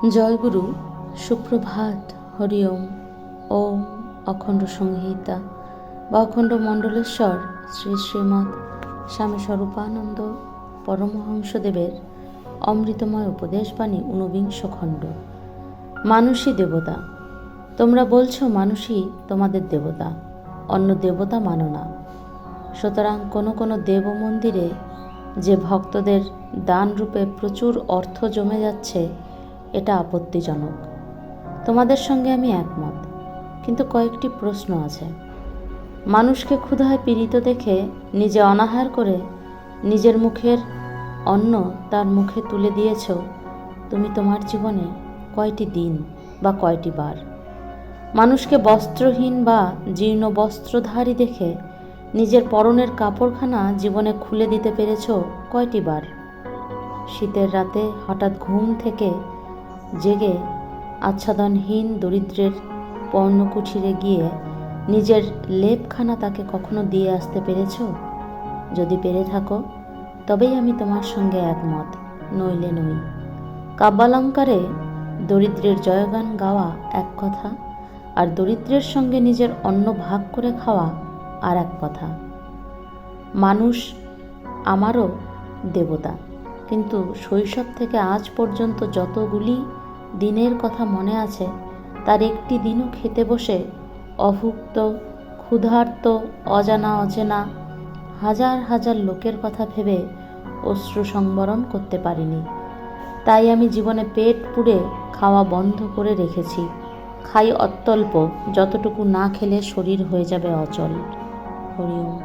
জয়গুরু, সুপ্রভাত, হরি ওম। ওম অখণ্ড সংহিতা বা অখণ্ড মণ্ডলেশ্বর শ্রী শ্রীমৎ স্বামী স্বরূপানন্দ পরমহংসদেবের অমৃতময় উপদেশবাণী ঊনবিংশ খণ্ড। মানুষই দেবতা। তোমরা বলছো মানুষই তোমাদের দেবতা, অন্য দেবতা মানো না। সুতরাং কোনো কোনো দেব মন্দিরে যে ভক্তদের দানরূপে প্রচুর অর্থ জমে যাচ্ছে, এটা আপত্তিজনক। তোমাদের সঙ্গে আমি একমত, কিন্তু কয়েকটি প্রশ্ন আছে। মানুষকে ক্ষুধায় পীড়িত দেখে নিজে অনাহার করে নিজের মুখের অন্ন তার মুখে তুলে দিয়েছ তুমি তোমার জীবনে কয়টি দিন বা কয়টি বার? মানুষকে বস্ত্রহীন বা জীর্ণ বস্ত্রধারী দেখে নিজের পরনের কাপড়খানা জীবনে খুলে দিতে পেরেছ কয়টি বার? শীতের রাতে হঠাৎ ঘুম থেকে জেগে আচ্ছাদনহীন দরিদ্রের পর্ণকুঠিরে গিয়ে নিজের লেপখানা তাকে কখনো দিয়ে আসতে পেরেছ? যদি পেরে থাকো তবেই আমি তোমার সঙ্গে একমত, নইলে নই। কাব্যালঙ্কারে দরিদ্রের জয়গান গাওয়া এক কথা, আর দরিদ্রের সঙ্গে নিজের অন্ন ভাগ করে খাওয়া আর এক কথা। মানুষ আমারও দেবতা, কিন্তু শৈশব থেকে আজ পর্যন্ত যতগুলি দিনের কথা মনে আছে, তার একটি দিনও খেতে বসে অভুক্ত, ক্ষুধার্ত, অজানা অচেনা হাজার হাজার লোকের কথা ভেবে অশ্রু সংবরণ করতে পারিনি। তাই আমি জীবনে পেট পুড়ে খাওয়া বন্ধ করে রেখেছি। খাই অত্যল্প, যতটুকু না খেলে শরীর হয়ে যাবে অচল। হরি ওম।